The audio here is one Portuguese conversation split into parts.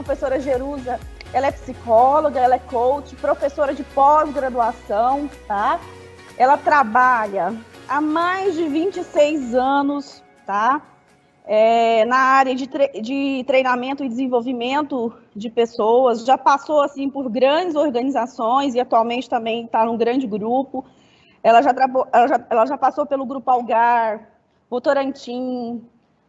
professora Jerusa, ela é psicóloga, ela é coach, professora de pós-graduação, tá? Ela trabalha há mais de 26 anos, tá? Na área de treinamento e desenvolvimento de pessoas, já passou assim por grandes organizações e atualmente também está num grande grupo. Ela já passou pelo Grupo Algar, Votorantim,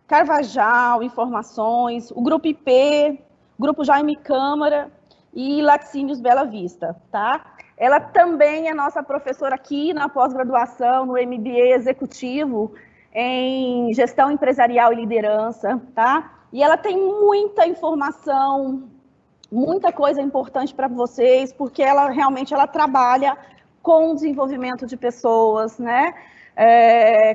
Carvajal, Informações, o Grupo IP, Grupo Jaime Câmara e Laticínios Bela Vista, tá? Ela também é nossa professora aqui na pós-graduação, no MBA Executivo, em Gestão Empresarial e Liderança, tá? E ela tem muita informação, muita coisa importante para vocês, porque ela realmente trabalha com desenvolvimento de pessoas, né?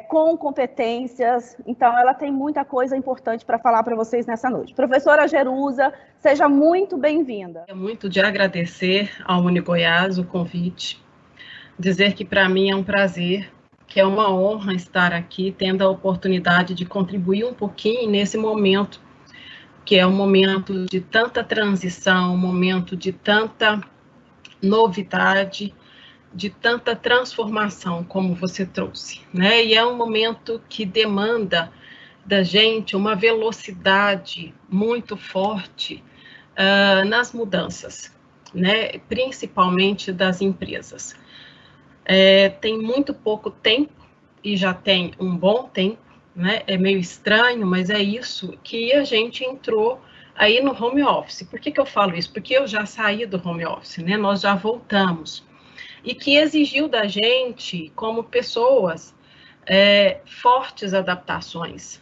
Com competências, então ela tem muita coisa importante para falar para vocês nessa noite. Professora Jerusa, seja muito bem-vinda. É muito de agradecer ao UniGoiás o convite, dizer que para mim é um prazer, que é uma honra estar aqui, tendo a oportunidade de contribuir um pouquinho nesse momento, que é um momento de tanta transição, um momento de tanta novidade, de tanta transformação, como você trouxe, né? E é um momento que demanda da gente uma velocidade muito forte nas mudanças, né? Principalmente das empresas. Tem muito pouco tempo, e já tem um bom tempo, né? É meio estranho, mas é isso que a gente entrou aí no home office. Por que eu falo isso? Porque eu já saí do home office, né? Nós já voltamos. E que exigiu da gente, como pessoas, fortes adaptações,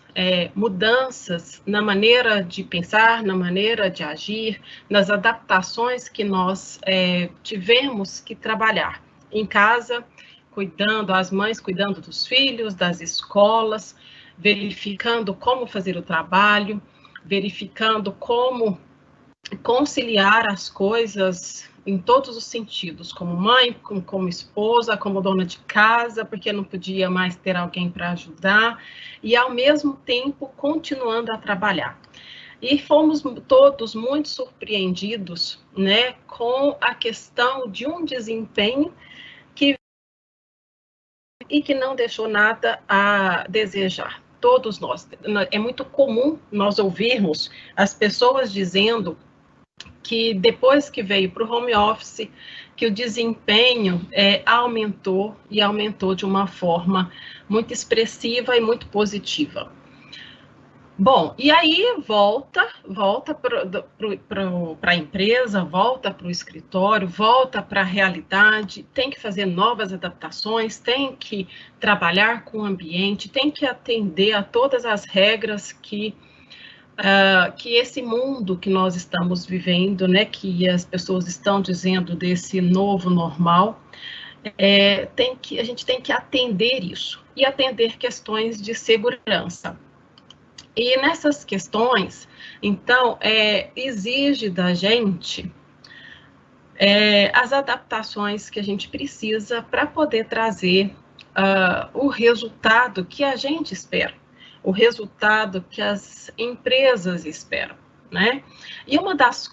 mudanças na maneira de pensar, na maneira de agir, nas adaptações que nós tivemos que trabalhar em casa, cuidando, as mães cuidando dos filhos, das escolas, verificando como fazer o trabalho, verificando como conciliar as coisas em todos os sentidos, como mãe, como esposa, como dona de casa, porque não podia mais ter alguém para ajudar, e ao mesmo tempo continuando a trabalhar. E fomos todos muito surpreendidos, né, com a questão de um desempenho que não deixou nada a desejar. Todos nós. É muito comum nós ouvirmos as pessoas dizendo que depois que veio para o home office, que o desempenho aumentou, e aumentou de uma forma muito expressiva e muito positiva. Bom, e aí volta para a empresa, volta para o escritório, volta para a realidade, tem que fazer novas adaptações, tem que trabalhar com o ambiente, tem que atender a todas as regras que esse mundo que nós estamos vivendo, né, que as pessoas estão dizendo desse novo normal, a gente tem que atender isso, e atender questões de segurança. E nessas questões, então, exige da gente as adaptações que a gente precisa para poder trazer o resultado que a gente espera, o resultado que as empresas esperam, né? E uma das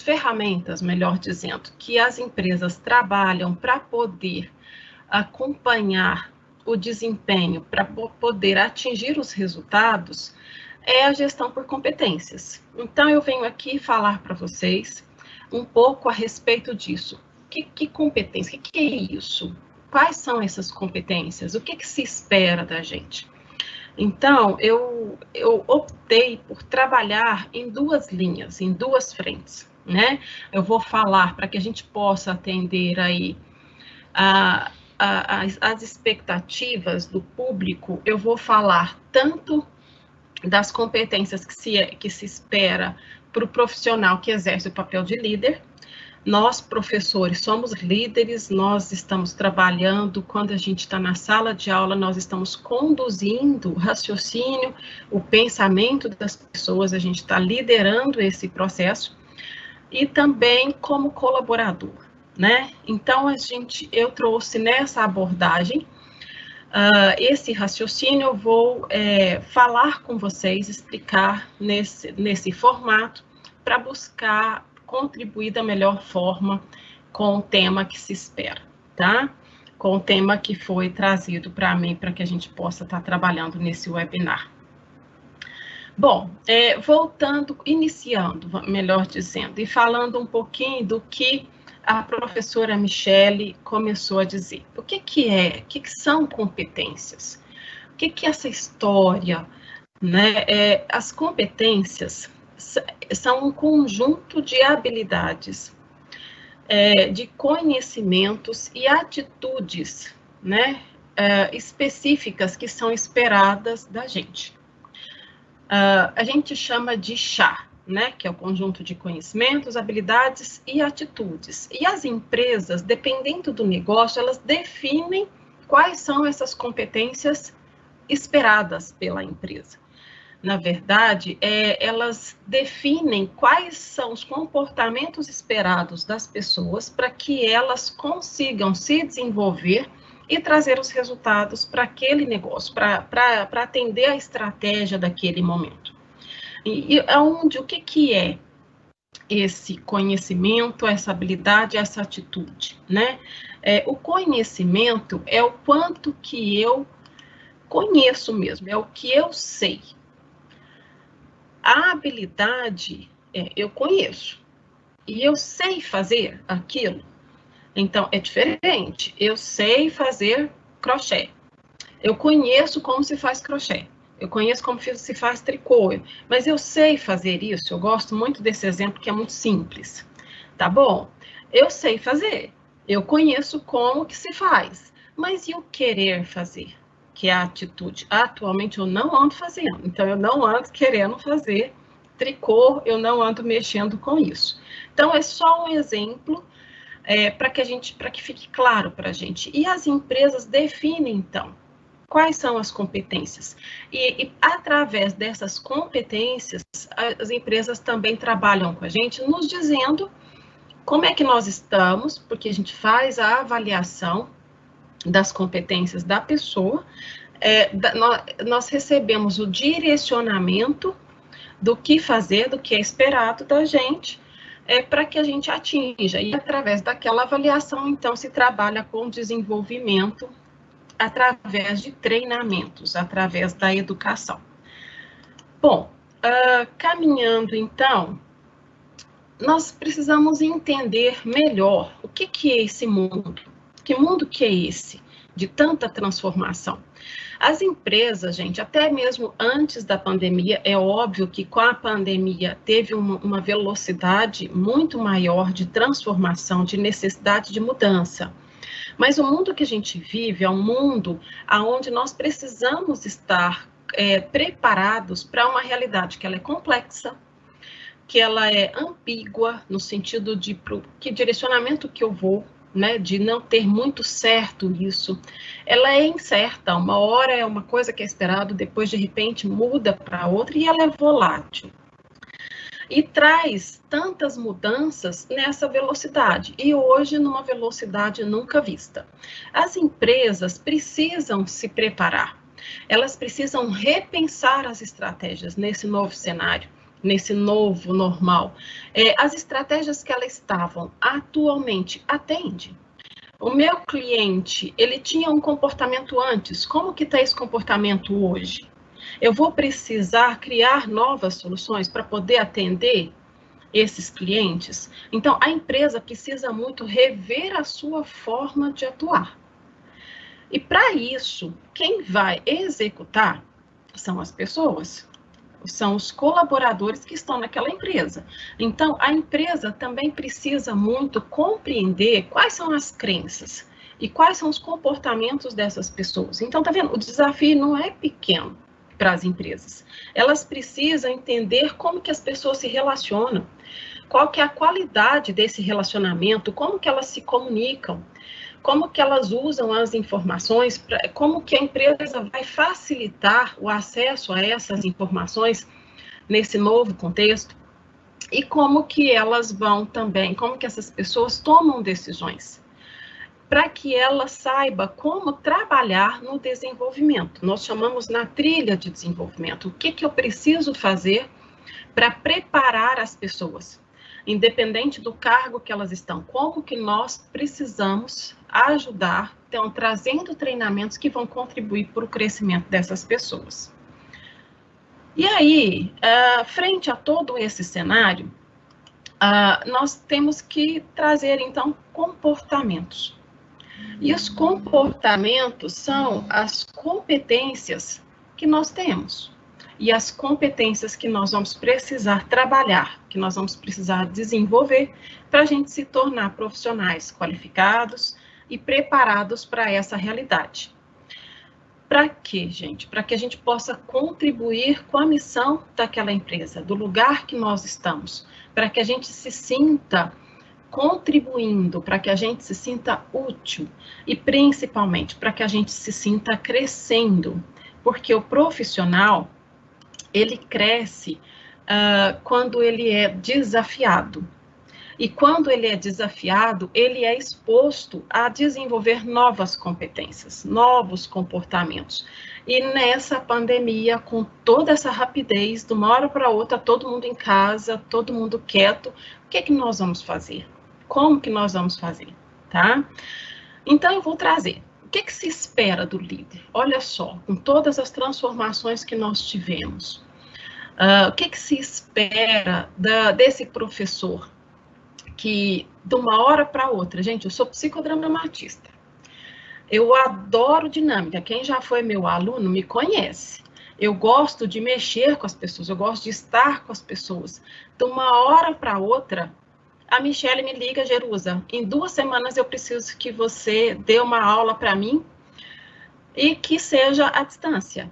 ferramentas, melhor dizendo, que as empresas trabalham para poder acompanhar o desempenho, para poder atingir os resultados, é a gestão por competências. Então, eu venho aqui falar para vocês um pouco a respeito disso. Que competência? O que é isso? Quais são essas competências? O que se espera da gente? Então, eu optei por trabalhar em duas linhas, em duas frentes, né? Eu vou falar para que a gente possa atender aí as expectativas do público. Eu vou falar tanto das competências que se espera para o profissional que exerce o papel de líder. Nós, professores, somos líderes, nós estamos trabalhando, quando a gente está na sala de aula, nós estamos conduzindo o raciocínio, o pensamento das pessoas, a gente está liderando esse processo, e também como colaborador, né? Então, eu trouxe nessa abordagem esse raciocínio. Eu vou falar com vocês, explicar nesse formato, para buscar contribuir da melhor forma com o tema que se espera, tá? Com o tema que foi trazido para mim, para que a gente possa estar trabalhando nesse webinar. Bom, iniciando, melhor dizendo, e falando um pouquinho do que a professora Michele começou a dizer. O que são competências? O que é essa história, né? As competências são um conjunto de habilidades, de conhecimentos e atitudes, né, específicas que são esperadas da gente. A gente chama de chá, né, que é o conjunto de conhecimentos, habilidades e atitudes. E as empresas, dependendo do negócio, elas definem quais são essas competências esperadas pela empresa. Na verdade, elas definem quais são os comportamentos esperados das pessoas para que elas consigam se desenvolver e trazer os resultados para aquele negócio, para atender a estratégia daquele momento. O que é esse conhecimento, essa habilidade, essa atitude, né? O conhecimento é o quanto que eu conheço mesmo, é o que eu sei. A habilidade, eu conheço, e eu sei fazer aquilo. Então, é diferente. Eu sei fazer crochê. Eu conheço como se faz crochê. Eu conheço como se faz tricô. Mas eu sei fazer isso. Eu gosto muito desse exemplo, que é muito simples. Tá bom? Eu sei fazer. Eu conheço como que se faz. Mas e o querer fazer? Que é a atitude. Atualmente, eu não ando fazendo. Então, eu não ando querendo fazer tricô. Eu não ando mexendo com isso. Então, é só um exemplo para que fique claro para a gente. E as empresas definem, então, quais são as competências. E através dessas competências, as empresas também trabalham com a gente, nos dizendo como é que nós estamos, porque a gente faz a avaliação das competências da pessoa, nós recebemos o direcionamento do que fazer, do que é esperado da gente, para que a gente atinja. E através daquela avaliação, então, se trabalha com desenvolvimento através de treinamentos, através da educação. Bom, caminhando, então, nós precisamos entender melhor o que é esse mundo. Que mundo que é esse de tanta transformação? As empresas, gente, até mesmo antes da pandemia, é óbvio que com a pandemia teve uma velocidade muito maior de transformação, de necessidade de mudança. Mas o mundo que a gente vive é um mundo onde nós precisamos estar preparados para uma realidade que ela é complexa, que ela é ambígua, no sentido de que direcionamento que eu vou, né, de não ter muito certo isso, ela é incerta, uma hora é uma coisa que é esperado, depois de repente muda para outra e ela é volátil. E traz tantas mudanças nessa velocidade, e hoje numa velocidade nunca vista. As empresas precisam se preparar, elas precisam repensar as estratégias nesse novo cenário, nesse novo normal. As estratégias que elas estavam atualmente atendem. O meu cliente, ele tinha um comportamento antes, como que está esse comportamento hoje? Eu vou precisar criar novas soluções para poder atender esses clientes? Então, a empresa precisa muito rever a sua forma de atuar. E para isso, quem vai executar são as pessoas, são os colaboradores que estão naquela empresa. Então, a empresa também precisa muito compreender quais são as crenças e quais são os comportamentos dessas pessoas. Então, tá vendo? O desafio não é pequeno para as empresas. Elas precisam entender como que as pessoas se relacionam, qual que é a qualidade desse relacionamento, como que elas se comunicam, como que elas usam as informações, como que a empresa vai facilitar o acesso a essas informações nesse novo contexto, e como que elas vão também, como que essas pessoas tomam decisões, para que ela saiba como trabalhar no desenvolvimento. Nós chamamos na trilha de desenvolvimento, o que eu preciso fazer para preparar as pessoas, independente do cargo que elas estão, como que nós precisamos ajudar, então, trazendo treinamentos que vão contribuir para o crescimento dessas pessoas. E aí, frente a todo esse cenário, nós temos que trazer, então, comportamentos. E os comportamentos são as competências que nós temos. E as competências que nós vamos precisar trabalhar, que nós vamos precisar desenvolver para a gente se tornar profissionais qualificados e preparados para essa realidade. Para quê, gente? Para que a gente possa contribuir com a missão daquela empresa, do lugar que nós estamos, para que a gente se sinta contribuindo, para que a gente se sinta útil e principalmente para que a gente se sinta crescendo, porque o profissional, ele cresce quando ele é desafiado. E quando ele é desafiado, ele é exposto a desenvolver novas competências, novos comportamentos. E nessa pandemia, com toda essa rapidez, de uma hora para outra, todo mundo em casa, todo mundo quieto, o que é que nós vamos fazer? Como que nós vamos fazer, tá? Então, eu vou trazer. O que é que se espera do líder? Olha só, com todas as transformações que nós tivemos, o que é que se espera desse professor? Que de uma hora para outra, gente, eu sou psicodramatista, eu adoro dinâmica, quem já foi meu aluno me conhece, eu gosto de mexer com as pessoas, eu gosto de estar com as pessoas, de uma hora para outra, a Michele me liga, Jerusa, em 2 semanas eu preciso que você dê uma aula para mim e que seja à distância.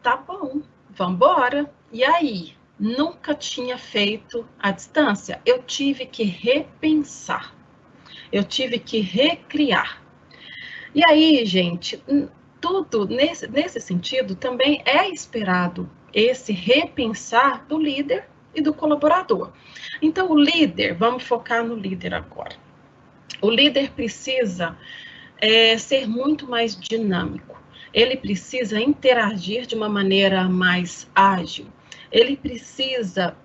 Tá bom, vamos embora. E aí? Nunca tinha feito à distância. Eu tive que repensar. Eu tive que recriar. E aí, gente, tudo nesse sentido também é esperado esse repensar do líder e do colaborador. Então, o líder, vamos focar no líder agora. O líder precisa ser muito mais dinâmico. Ele precisa interagir de uma maneira mais ágil. Ele precisa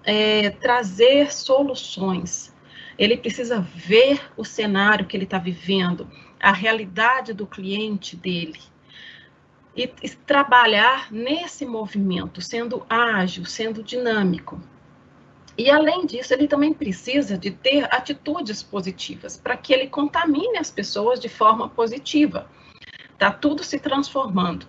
trazer soluções. Ele precisa ver o cenário que ele está vivendo, a realidade do cliente dele. E trabalhar nesse movimento, sendo ágil, sendo dinâmico. E, além disso, ele também precisa de ter atitudes positivas, para que ele contamine as pessoas de forma positiva. Está tudo se transformando.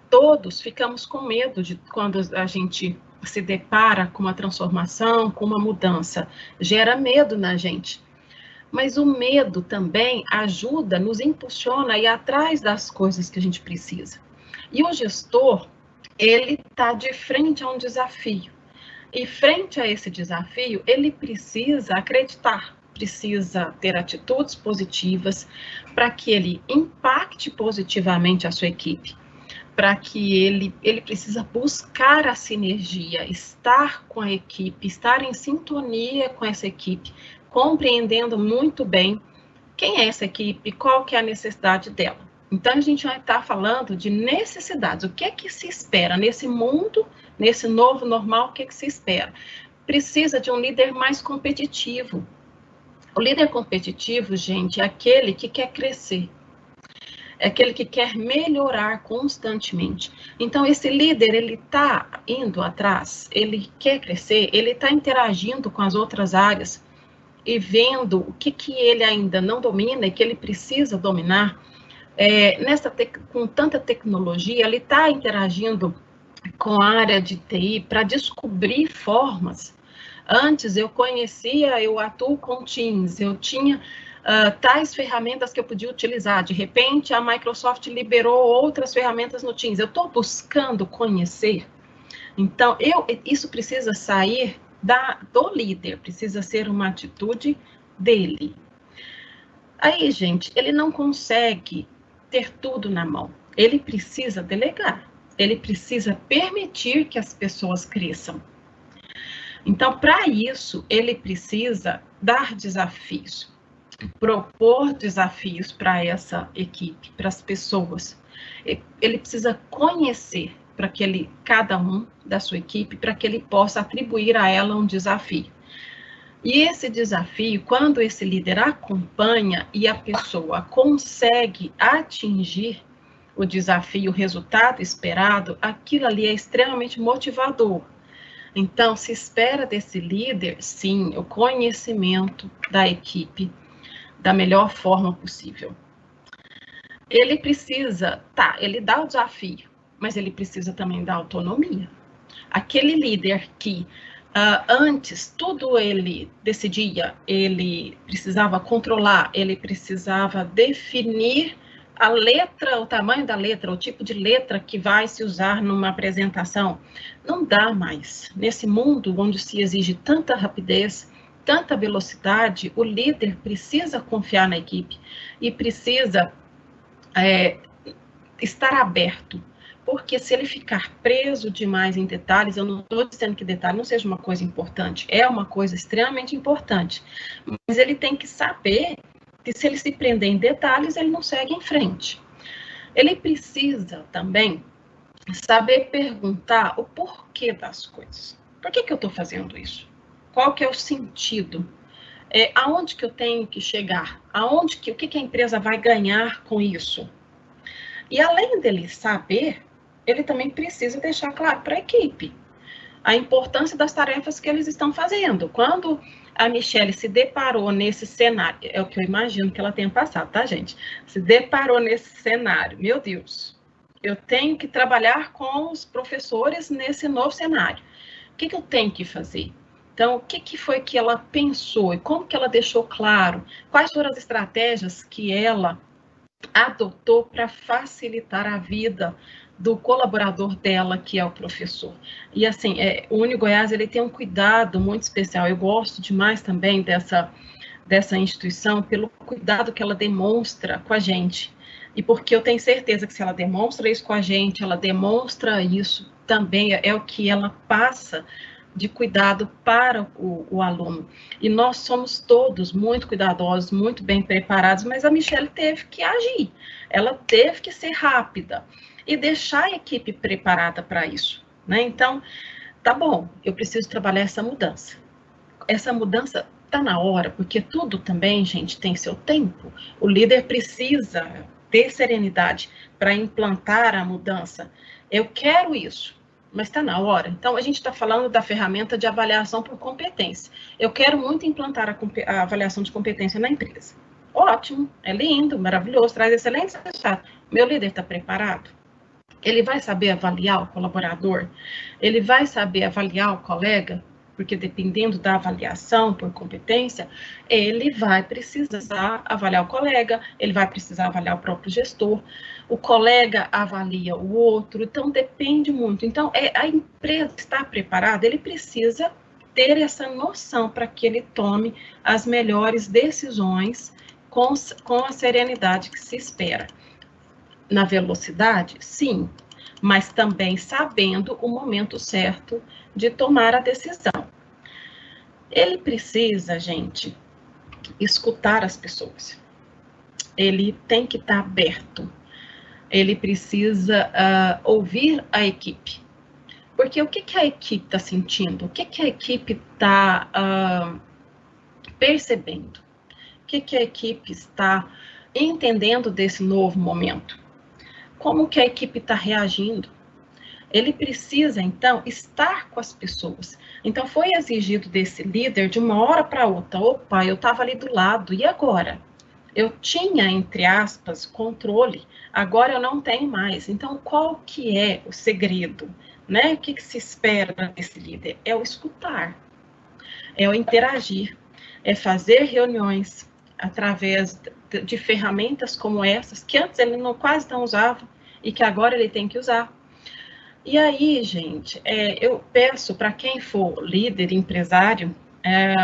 Todos ficamos com medo de quando a gente se depara com uma transformação, com uma mudança. Gera medo na gente. Mas o medo também ajuda, nos impulsiona a ir atrás das coisas que a gente precisa. E o gestor, ele está de frente a um desafio. E frente a esse desafio, ele precisa acreditar, precisa ter atitudes positivas para que ele impacte positivamente a sua equipe, para que ele precisa buscar a sinergia, estar com a equipe, estar em sintonia com essa equipe, compreendendo muito bem quem é essa equipe, qual que é a necessidade dela. Então, a gente vai estar falando de necessidades. O que é que se espera nesse mundo, nesse novo normal, o que é que se espera? Precisa de um líder mais competitivo. O líder competitivo, gente, é aquele que quer crescer. É aquele que quer melhorar constantemente. Então, esse líder, ele está indo atrás, ele quer crescer, ele está interagindo com as outras áreas e vendo o que ele ainda não domina e que ele precisa dominar. Com tanta tecnologia, ele está interagindo com a área de TI para descobrir formas. Antes eu atuo com Teams, eu tinha tais ferramentas que eu podia utilizar. De repente, a Microsoft liberou outras ferramentas no Teams. Eu estou buscando conhecer. Então, isso precisa sair do líder, precisa ser uma atitude dele. Aí, gente, ele não consegue ter tudo na mão. Ele precisa delegar. Ele precisa permitir que as pessoas cresçam. Então, para isso, ele precisa dar desafios, propor desafios para essa equipe, para as pessoas. Ele precisa conhecer para cada um da sua equipe, para que ele possa atribuir a ela um desafio. E esse desafio, quando esse líder acompanha e a pessoa consegue atingir o desafio, o resultado esperado, aquilo ali é extremamente motivador. Então, se espera desse líder, sim, o conhecimento da equipe da melhor forma possível. Ele precisa, ele dá o desafio, mas ele precisa também dar autonomia. Aquele líder que antes tudo ele decidia, ele precisava controlar, ele precisava definir a letra, o tamanho da letra, o tipo de letra que vai se usar numa apresentação. Não dá mais. Nesse mundo onde se exige tanta rapidez, tanta velocidade, o líder precisa confiar na equipe e precisa estar aberto. Porque se ele ficar preso demais em detalhes, eu não estou dizendo que detalhe não seja uma coisa importante, é uma coisa extremamente importante, mas ele tem que saber que se ele se prender em detalhes, ele não segue em frente. Ele precisa também saber perguntar o porquê das coisas. Por que eu estou fazendo isso? Qual que é o sentido? Aonde que eu tenho que chegar? O que a empresa vai ganhar com isso? E além dele saber, ele também precisa deixar claro para a equipe a importância das tarefas que eles estão fazendo. Quando a Michelle se deparou nesse cenário, é o que eu imagino que ela tenha passado, tá, gente? Se deparou nesse cenário, meu Deus, eu tenho que trabalhar com os professores nesse novo cenário. O que eu tenho que fazer? Então, o que foi que ela pensou e como que ela deixou claro? Quais foram as estratégias que ela adotou para facilitar a vida do colaborador dela, que é o professor. E assim, o UniGoiás, ele tem um cuidado muito especial. Eu gosto demais também dessa instituição pelo cuidado que ela demonstra com a gente. E porque eu tenho certeza que se ela demonstra isso com a gente, ela demonstra isso também, é o que ela passa de cuidado para o aluno. E nós somos todos muito cuidadosos, muito bem preparados, mas a Michelle teve que agir, ela teve que ser rápida e deixar a equipe preparada para isso, né? Então, tá bom, eu preciso trabalhar essa mudança. Essa mudança tá na hora, porque tudo também, gente, tem seu tempo. O líder precisa ter serenidade para implantar a mudança. Eu quero isso, mas está na hora. Então, a gente está falando da ferramenta de avaliação por competência. Eu quero muito implantar a avaliação de competência na empresa. Ótimo, é lindo, maravilhoso, traz excelentes resultados. Meu líder está preparado? Ele vai saber avaliar o colaborador? Ele vai saber avaliar o colega? Porque dependendo da avaliação por competência, ele vai precisar avaliar o colega, ele vai precisar avaliar o próprio gestor, o colega avalia o outro, então depende muito. Então, a empresa está preparada, ele precisa ter essa noção para que ele tome as melhores decisões com a serenidade que se espera. Na velocidade, sim, mas também sabendo o momento certo de tomar a decisão. Ele precisa, gente, escutar as pessoas. Ele tem que estar aberto. Ele precisa ouvir a equipe. Porque o que a equipe está sentindo? O que a equipe está percebendo? O que a equipe está entendendo desse novo momento? Como que a equipe está reagindo? Ele precisa, então, estar com as pessoas. Então, foi exigido desse líder de uma hora para outra. Opa, eu estava ali do lado, e agora? Eu tinha, entre aspas, controle, agora eu não tenho mais. Então, qual que é o segredo? Né? O que se espera desse líder? É o escutar, é o interagir, é fazer reuniões através de ferramentas como essas, que antes ele quase não usava e que agora ele tem que usar. E aí, gente, eu peço para quem for líder, empresário,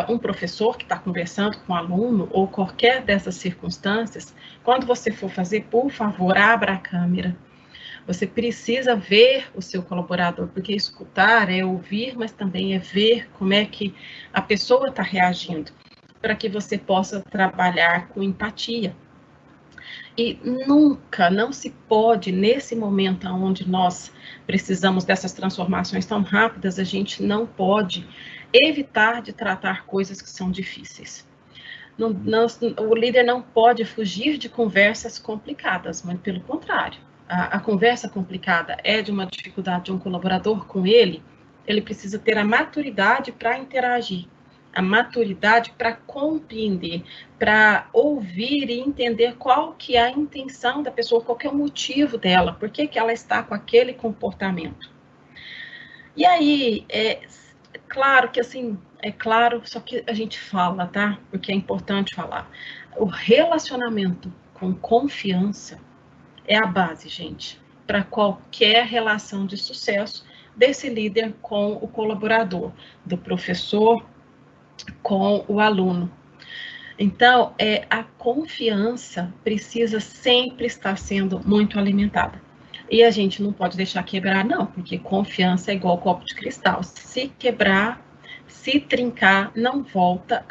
um professor que está conversando com um aluno ou qualquer dessas circunstâncias, quando você for fazer, por favor, abra a câmera. Você precisa ver o seu colaborador, porque escutar é ouvir, mas também é ver como é que a pessoa está reagindo, para que você possa trabalhar com empatia. E nunca, não se pode, nesse momento onde nós precisamos dessas transformações tão rápidas, a gente não pode evitar de tratar coisas que são difíceis. O líder não pode fugir de conversas complicadas, mas pelo contrário. A conversa complicada é de uma dificuldade de um colaborador com ele precisa ter a maturidade para interagir, a maturidade para compreender, para ouvir e entender qual que é a intenção da pessoa, qual que é o motivo dela, por que ela está com aquele comportamento. E aí, claro que assim, é claro, só que a gente fala, tá? Porque é importante falar. O relacionamento com confiança é a base, gente, para qualquer relação de sucesso desse líder com o colaborador, do professor com o aluno. Então, a confiança precisa sempre estar sendo muito alimentada. E a gente não pode deixar quebrar, não, porque confiança é igual copo de cristal. Se quebrar, se trincar, não volta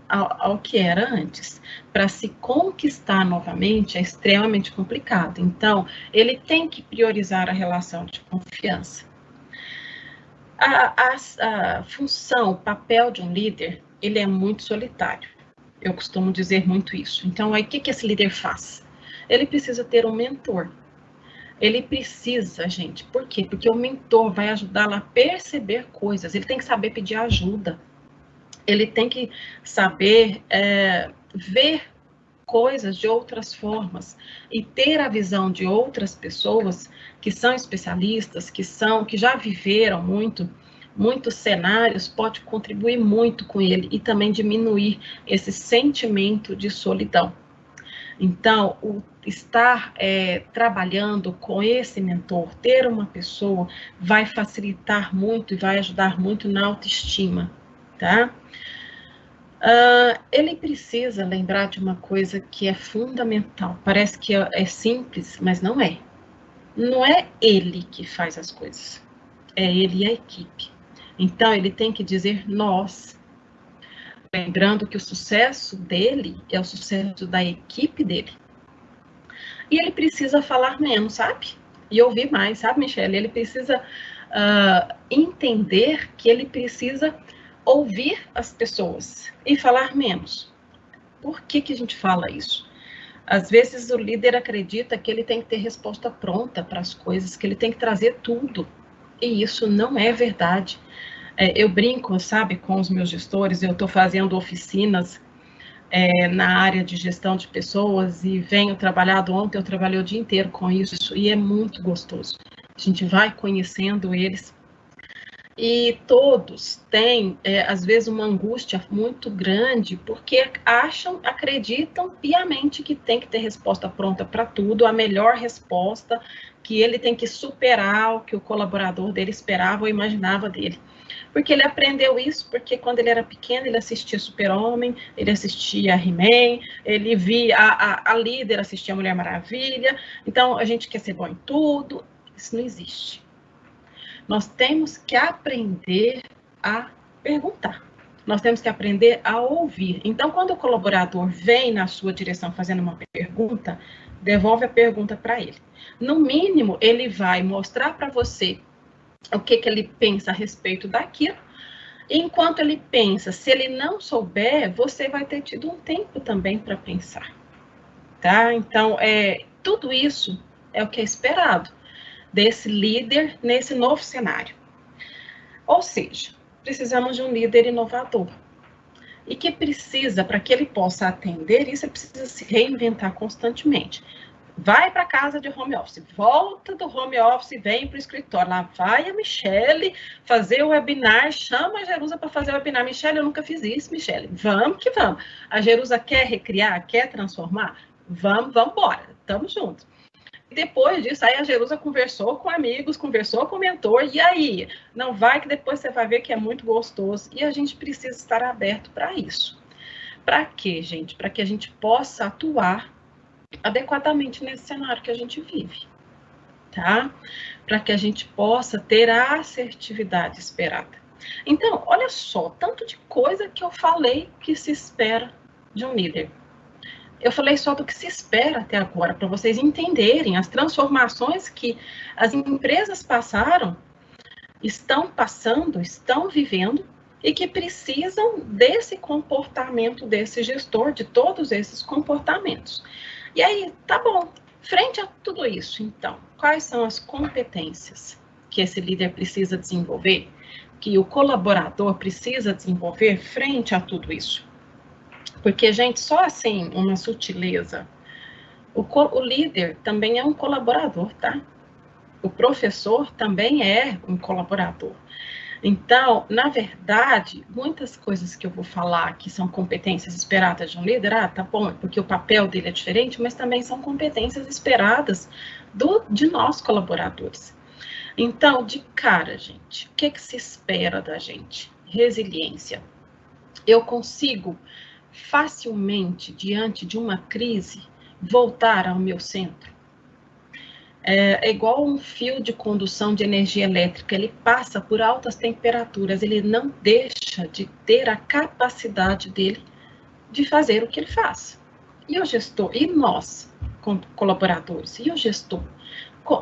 ao que era antes. Para se conquistar novamente é extremamente complicado. Então, ele tem que priorizar a relação de confiança. A função, o papel de um líder, ele é muito solitário. Eu costumo dizer muito isso. Então, aí, o que esse líder faz? Ele precisa ter um mentor. Ele precisa, gente, por quê? Porque o mentor vai ajudá-lo a perceber coisas, ele tem que saber pedir ajuda, ele tem que saber ver coisas de outras formas e ter a visão de outras pessoas que são especialistas, que já viveram muitos cenários, pode contribuir muito com ele e também diminuir esse sentimento de solidão. Então, o estar trabalhando com esse mentor, ter uma pessoa, vai facilitar muito e vai ajudar muito na autoestima, tá? Ele precisa lembrar de uma coisa que é fundamental. Parece que é simples, mas não é. Não é ele que faz as coisas, é ele e a equipe. Então, ele tem que dizer nós, lembrando que o sucesso dele é o sucesso da equipe dele. E ele precisa falar menos, sabe? E ouvir mais, sabe, Michele? Ele precisa entender que ele precisa ouvir as pessoas e falar menos. Por que a gente fala isso? Às vezes o líder acredita que ele tem que ter resposta pronta para as coisas, que ele tem que trazer tudo. E isso não é verdade. Eu brinco, sabe, com os meus gestores, eu estou fazendo oficinas na área de gestão de pessoas e venho trabalhado ontem, eu trabalhei o dia inteiro com isso e é muito gostoso. A gente vai conhecendo eles e todos têm, às vezes, uma angústia muito grande porque acreditam piamente que tem que ter resposta pronta para tudo, a melhor resposta, que ele tem que superar o que o colaborador dele esperava ou imaginava dele. Porque ele aprendeu isso, porque quando ele era pequeno, ele assistia Super-Homem, ele assistia He-Man, ele via a líder assistia Mulher Maravilha, então a gente quer ser bom em tudo, isso não existe. Nós temos que aprender a perguntar, nós temos que aprender a ouvir. Então, quando o colaborador vem na sua direção fazendo uma pergunta, devolve a pergunta para ele. No mínimo, ele vai mostrar para você o que ele pensa a respeito daquilo. Enquanto ele pensa, se ele não souber, você vai ter tido um tempo também para pensar, tá? Então, tudo isso é o que é esperado desse líder nesse novo cenário. Ou seja, precisamos de um líder inovador. E que precisa, para que ele possa atender isso, ele precisa se reinventar constantemente. Vai para casa de home office, volta do home office, vem para o escritório. Lá vai a Michele fazer o webinar, chama a Jerusa para fazer o webinar. Michele, eu nunca fiz isso, Michele. Vamos que vamos. A Jerusa quer recriar, quer transformar? Vamos embora, estamos juntos. E depois disso, aí a Jerusa conversou com amigos, conversou com o mentor, e aí? Não vai que depois você vai ver que é muito gostoso. E a gente precisa estar aberto para isso. Para quê, gente? Para que a gente possa atuar adequadamente nesse cenário que a gente vive, tá? Para que a gente possa ter a assertividade esperada. Então, olha só, tanto de coisa que eu falei que se espera de um líder. Eu falei só do que se espera até agora, para vocês entenderem as transformações que as empresas passaram, estão passando, estão vivendo, e que precisam desse comportamento desse gestor, de todos esses comportamentos. E aí, tá bom, frente a tudo isso, então, quais são as competências que esse líder precisa desenvolver, que o colaborador precisa desenvolver frente a tudo isso? Porque, gente, só assim, uma sutileza, o líder também é um colaborador, tá? O professor também é um colaborador. Então, na verdade, muitas coisas que eu vou falar que são competências esperadas de um líder, tá bom, é porque o papel dele é diferente, mas também são competências esperadas de nós colaboradores. Então, de cara, gente, o que se espera da gente? Resiliência. Eu consigo facilmente, diante de uma crise, voltar ao meu centro. É igual um fio de condução de energia elétrica, ele passa por altas temperaturas, ele não deixa de ter a capacidade dele de fazer o que ele faz. E o gestor, e nós, como colaboradores, e o gestor?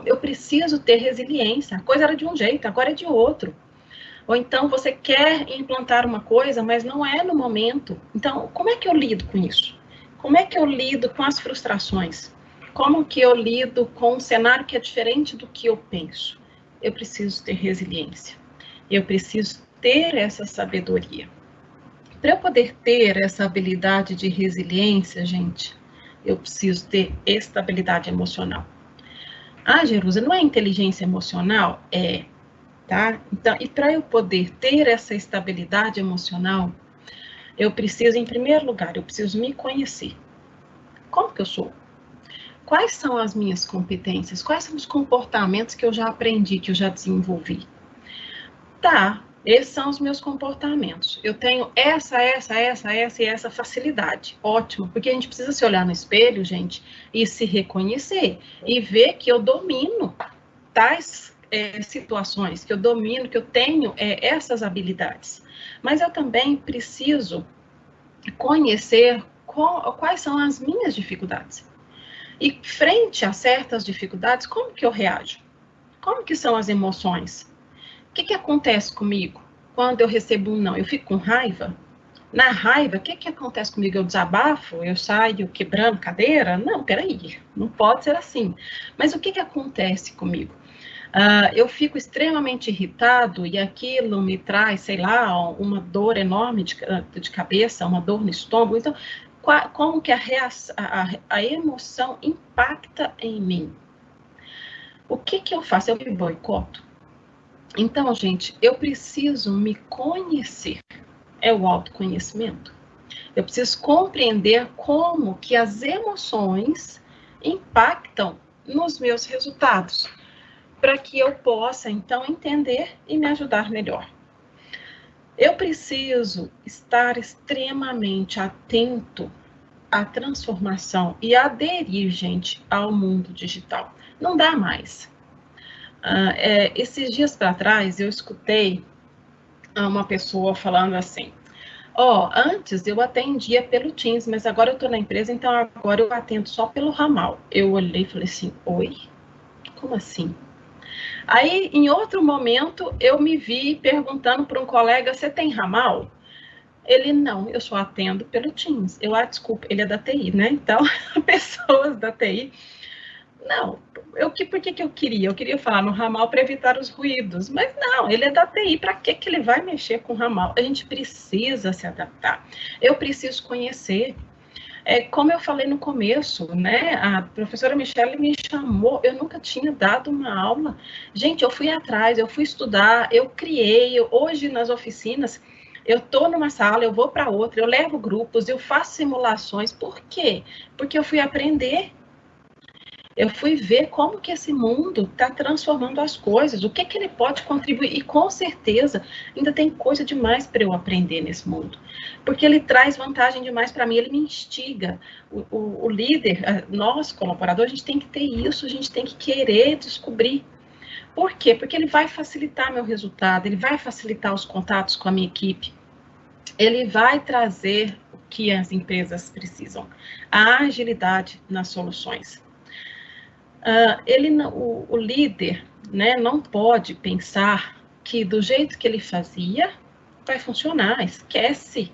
Eu preciso ter resiliência, a coisa era de um jeito, agora é de outro. Ou então você quer implantar uma coisa, mas não é no momento. Então, como é que eu lido com isso? Como é que eu lido com as frustrações? Como que eu lido com um cenário que é diferente do que eu penso? Eu preciso ter resiliência. Eu preciso ter essa sabedoria. Para eu poder ter essa habilidade de resiliência, gente, eu preciso ter estabilidade emocional. Ah, Jerusa, não é inteligência emocional? É, tá? Então, e para eu poder ter essa estabilidade emocional, eu preciso, em primeiro lugar, eu preciso me conhecer. Como que eu sou? Quais são as minhas competências? Quais são os comportamentos que eu já aprendi, que eu já desenvolvi? Tá, esses são os meus comportamentos. Eu tenho essa facilidade. Ótimo, porque a gente precisa se olhar no espelho, gente, e se reconhecer e ver que eu domino tais situações, que eu domino, que eu tenho essas habilidades. Mas eu também preciso conhecer quais são as minhas dificuldades. E frente a certas dificuldades, como que eu reajo? Como que são as emoções? O que acontece comigo quando eu recebo um não? Eu fico com raiva? Na raiva, o que acontece comigo? Eu desabafo? Eu saio quebrando cadeira? Não, peraí, não pode ser assim. Mas o que acontece comigo? Eu fico extremamente irritado e aquilo me traz, sei lá, uma dor enorme de cabeça, uma dor no estômago. Então, como que a emoção impacta em mim? O que eu faço? Eu me boicoto? Então, gente, eu preciso me conhecer. É o autoconhecimento. Eu preciso compreender como que as emoções impactam nos meus resultados, para que eu possa, então, entender e me ajudar melhor. Eu preciso estar extremamente atento à transformação e aderir, gente, ao mundo digital. Não dá mais. Esses dias para trás, eu escutei uma pessoa falando assim, antes eu atendia pelo Teams, mas agora eu estou na empresa, então agora eu atendo só pelo ramal. Eu olhei e falei assim, oi? Como assim? Aí, em outro momento, eu me vi perguntando para um colega, você tem ramal? Ele, não, eu só atendo pelo Teams. Desculpa, ele é da TI, né? Então, pessoas da TI... Não, por que eu queria? Eu queria falar no ramal para evitar os ruídos, mas não, ele é da TI, para que ele vai mexer com o ramal? A gente precisa se adaptar, eu preciso conhecer. Como eu falei no começo, né, a professora Michele me chamou, eu nunca tinha dado uma aula. Gente, eu fui atrás, eu fui estudar, eu criei, hoje nas oficinas, eu estou numa sala, eu vou para outra, eu levo grupos, eu faço simulações. Por quê? Porque eu fui aprender. Eu fui ver como que esse mundo está transformando as coisas, o que ele pode contribuir, e com certeza ainda tem coisa demais para eu aprender nesse mundo, porque ele traz vantagem demais para mim, ele me instiga. O líder, nós colaboradores, a gente tem que ter isso, a gente tem que querer descobrir. Por quê? Porque ele vai facilitar meu resultado, ele vai facilitar os contatos com a minha equipe, ele vai trazer que as empresas precisam? A agilidade nas soluções. O líder, né, não pode pensar que do jeito que ele fazia, vai funcionar, esquece.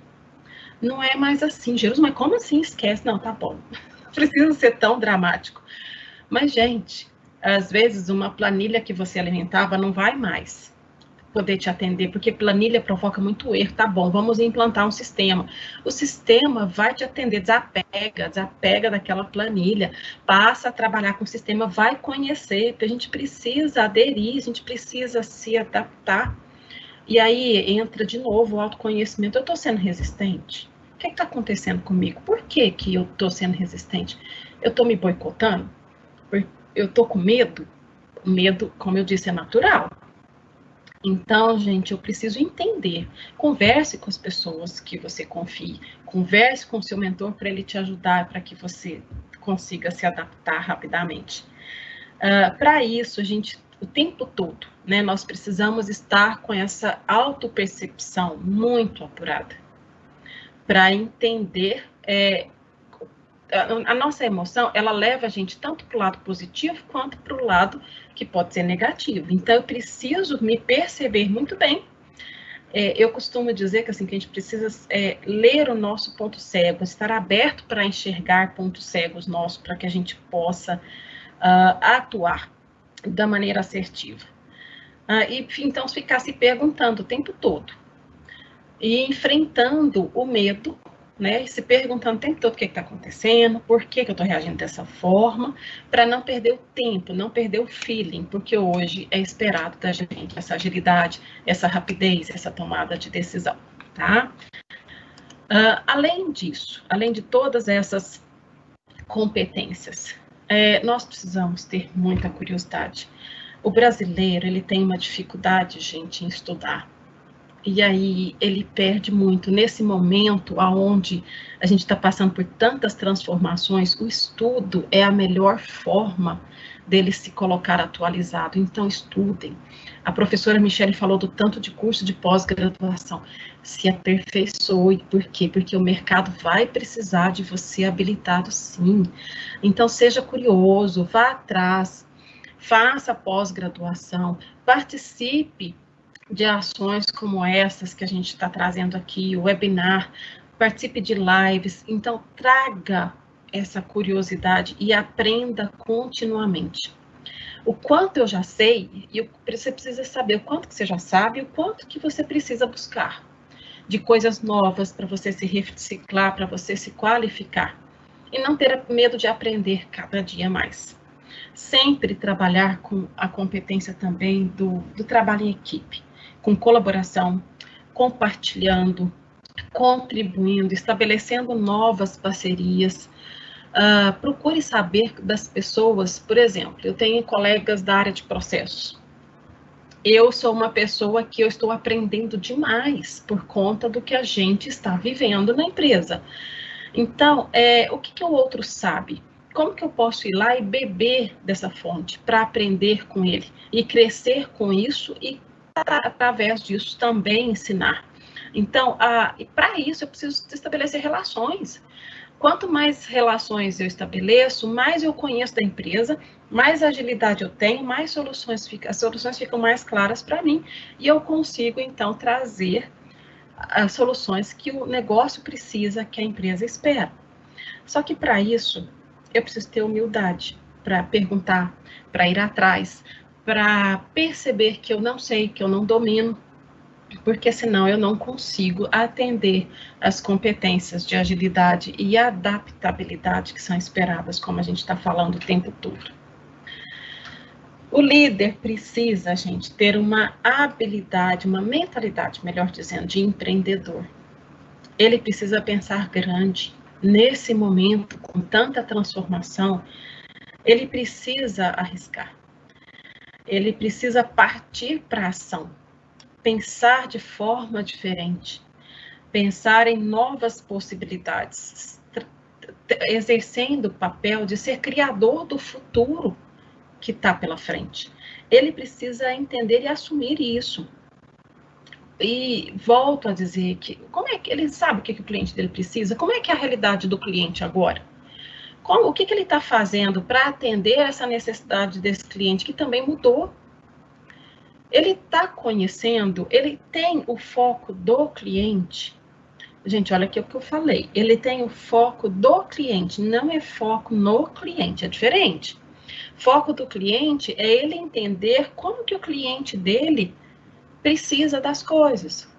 Não é mais assim, Jesus, mas como assim esquece? Não, tá bom, não precisa ser tão dramático. Mas, gente, às vezes uma planilha que você alimentava não vai mais poder te atender, porque planilha provoca muito erro. Tá bom, vamos implantar um sistema. O sistema vai te atender, desapega daquela planilha, passa a trabalhar com o sistema, vai conhecer, porque a gente precisa aderir, a gente precisa se adaptar. E aí entra de novo o autoconhecimento. Eu estou sendo resistente? O que está acontecendo comigo? Por que eu estou sendo resistente? Eu estou me boicotando? Eu estou com medo? O medo, como eu disse, é natural. Então, gente, eu preciso entender. Converse com as pessoas que você confie. Converse com o seu mentor para ele te ajudar, para que você consiga se adaptar rapidamente. Para isso, a gente, o tempo todo, né, nós precisamos estar com essa autopercepção muito apurada para entender a nossa emoção, ela leva a gente tanto para o lado positivo quanto para o lado que pode ser negativo. Então, eu preciso me perceber muito bem. Eu costumo dizer que, assim, que a gente precisa ler o nosso ponto cego, estar aberto para enxergar pontos cegos nossos, para que a gente possa atuar da maneira assertiva. E, então, ficar se perguntando o tempo todo. E enfrentando o medo, né, e se perguntando o tempo todo o que está acontecendo, por que eu estou reagindo dessa forma, para não perder o tempo, não perder o feeling, porque hoje é esperado da gente essa agilidade, essa rapidez, essa tomada de decisão, tá? Além disso, além de todas essas competências, nós precisamos ter muita curiosidade. O brasileiro, ele tem uma dificuldade, gente, em estudar. E aí ele perde muito. Nesse momento onde a gente está passando por tantas transformações, o estudo é a melhor forma dele se colocar atualizado. Então, estudem. A professora Michele falou do tanto de curso de pós-graduação. Se aperfeiçoe. Por quê? Porque o mercado vai precisar de você habilitado, sim. Então, seja curioso, vá atrás, faça pós-graduação, participe de ações como essas que a gente está trazendo aqui, o webinar, participe de lives, então traga essa curiosidade e aprenda continuamente. O quanto eu já sei, e você precisa saber o quanto que você já sabe e o quanto que você precisa buscar de coisas novas para você se reciclar, para você se qualificar e não ter medo de aprender cada dia mais. Sempre trabalhar com a competência também do trabalho em equipe, com colaboração, compartilhando, contribuindo, estabelecendo novas parcerias. Procure saber das pessoas, por exemplo, eu tenho colegas da área de processos. Eu sou uma pessoa que eu estou aprendendo demais por conta do que a gente está vivendo na empresa. Então, o que o outro sabe? Como que eu posso ir lá e beber dessa fonte para aprender com ele e crescer com isso e, através disso, também ensinar? Então, para isso, eu preciso estabelecer relações. Quanto mais relações eu estabeleço, mais eu conheço da empresa, mais agilidade eu tenho, mais as soluções ficam mais claras para mim e eu consigo, então, trazer as soluções que o negócio precisa, que a empresa espera. Só que para isso, eu preciso ter humildade para perguntar, para ir atrás, para perceber que eu não sei, que eu não domino, porque senão eu não consigo atender as competências de agilidade e adaptabilidade que são esperadas, como a gente está falando o tempo todo. O líder precisa, gente, ter uma habilidade, uma mentalidade, melhor dizendo, de empreendedor. Ele precisa pensar grande. Nesse momento, com tanta transformação, ele precisa arriscar. Ele precisa partir para a ação. Pensar de forma diferente. Pensar em novas possibilidades. Exercendo o papel de ser criador do futuro que está pela frente. Ele precisa entender e assumir isso. E volto a dizer que, como é que ele sabe o que o cliente dele precisa? Como é que é a realidade do cliente agora? O que ele está fazendo para atender essa necessidade desse cliente que também mudou? Ele está conhecendo, ele tem o foco do cliente. Gente, olha aqui o que eu falei. Ele tem o foco do cliente, não é foco no cliente, é diferente. Foco do cliente é ele entender como que o cliente dele precisa das coisas.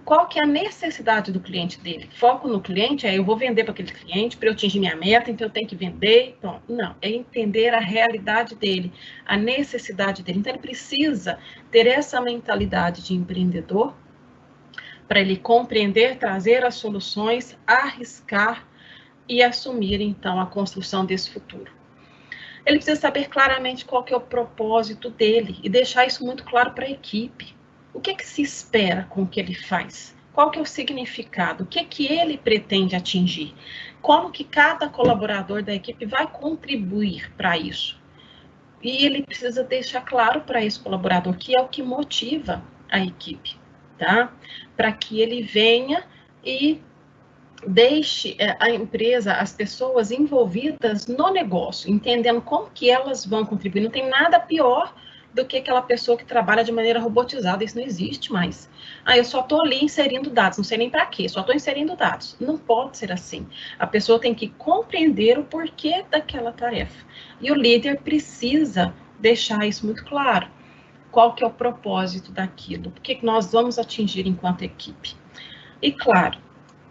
Qual que é a necessidade do cliente dele? Foco no cliente é eu vou vender para aquele cliente para eu atingir minha meta, então eu tenho que vender. Então, não, é entender a realidade dele, a necessidade dele. Então, ele precisa ter essa mentalidade de empreendedor para ele compreender, trazer as soluções, arriscar e assumir, então, a construção desse futuro. Ele precisa saber claramente qual que é o propósito dele e deixar isso muito claro para a equipe. O que se espera com o que ele faz? Qual que é o significado? O que ele pretende atingir? Como que cada colaborador da equipe vai contribuir para isso? E ele precisa deixar claro para esse colaborador que é o que motiva a equipe, tá? Para que ele venha e deixe a empresa, as pessoas envolvidas no negócio, entendendo como que elas vão contribuir. Não tem nada pior do que aquela pessoa que trabalha de maneira robotizada, isso não existe mais. Eu só estou ali inserindo dados, não sei nem para quê, só estou inserindo dados. Não pode ser assim. A pessoa tem que compreender o porquê daquela tarefa. E o líder precisa deixar isso muito claro. Qual que é o propósito daquilo? O que nós vamos atingir enquanto equipe? E claro,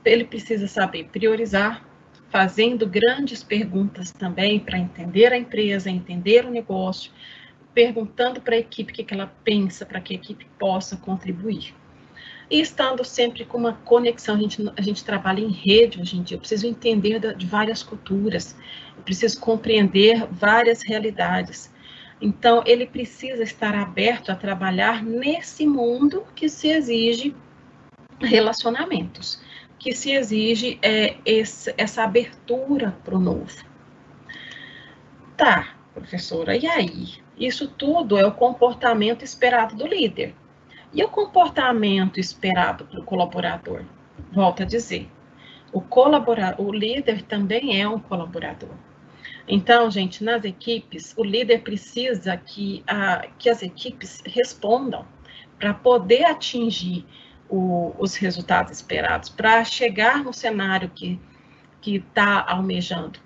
ele precisa saber priorizar, fazendo grandes perguntas também para entender a empresa, entender o negócio, perguntando para a equipe o que ela pensa, para que a equipe possa contribuir. E estando sempre com uma conexão, a gente trabalha em rede hoje em dia, eu preciso entender de várias culturas, eu preciso compreender várias realidades. Então, ele precisa estar aberto a trabalhar nesse mundo que se exige relacionamentos, que se exige essa abertura para o novo. Tá, professora, e aí? Isso tudo é o comportamento esperado do líder. E o comportamento esperado do colaborador? Volto a dizer, o líder também é um colaborador. Então, gente, nas equipes, o líder precisa que as equipes respondam para poder atingir os resultados esperados, para chegar no cenário que está almejando.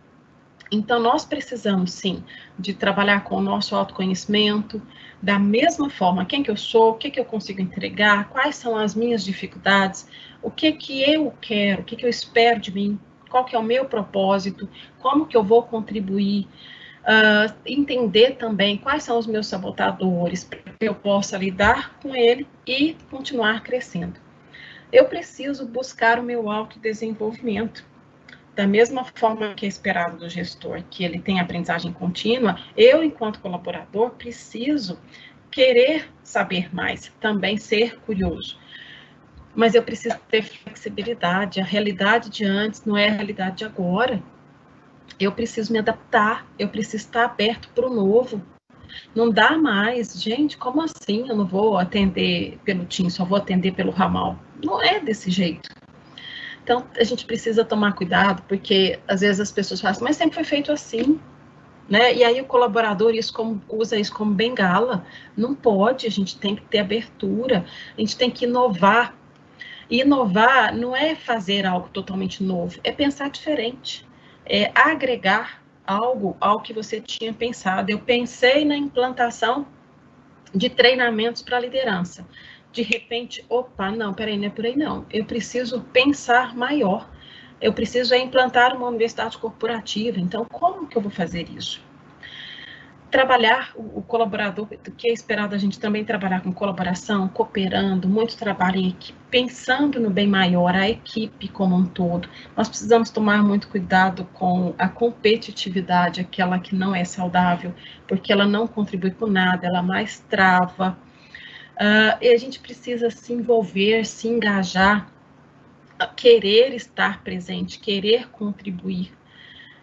Então, nós precisamos, sim, de trabalhar com o nosso autoconhecimento, da mesma forma, quem que eu sou, o que eu consigo entregar, quais são as minhas dificuldades, o que eu quero, o que eu espero de mim, qual que é o meu propósito, como que eu vou contribuir, entender também quais são os meus sabotadores, para que eu possa lidar com ele e continuar crescendo. Eu preciso buscar o meu autodesenvolvimento. Da mesma forma que é esperado do gestor, que ele tem aprendizagem contínua, eu, enquanto colaborador, preciso querer saber mais, também ser curioso. Mas eu preciso ter flexibilidade. A realidade de antes não é a realidade de agora. Eu preciso me adaptar, eu preciso estar aberto para o novo. Não dá mais. Gente, como assim? Eu não vou atender pelo TIM, só vou atender pelo ramal. Não é desse jeito. Então, a gente precisa tomar cuidado, porque às vezes as pessoas falam assim, mas sempre foi feito assim, né? E aí o colaborador usa isso como bengala. Não pode, a gente tem que ter abertura, a gente tem que inovar. E inovar não é fazer algo totalmente novo, é pensar diferente, é agregar algo ao que você tinha pensado. Eu pensei na implantação de treinamentos para liderança. De repente, opa, não, peraí, não é por aí não. Eu preciso pensar maior. Eu preciso implantar uma universidade corporativa. Então, como que eu vou fazer isso? Trabalhar o colaborador, que é esperado a gente também trabalhar com colaboração, cooperando, muito trabalho em equipe, pensando no bem maior, a equipe como um todo. Nós precisamos tomar muito cuidado com a competitividade, aquela que não é saudável, porque ela não contribui com nada, ela mais trava. E a gente precisa se envolver, se engajar, querer estar presente, querer contribuir.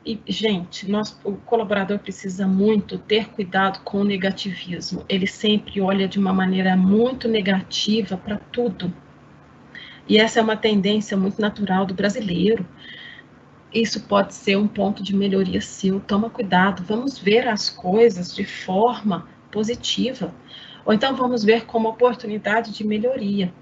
E, gente, o colaborador precisa muito ter cuidado com o negativismo. Ele sempre olha de uma maneira muito negativa para tudo. E essa é uma tendência muito natural do brasileiro. Isso pode ser um ponto de melhoria seu. Toma cuidado, vamos ver as coisas de forma positiva. Ou então vamos ver como oportunidade de melhoria,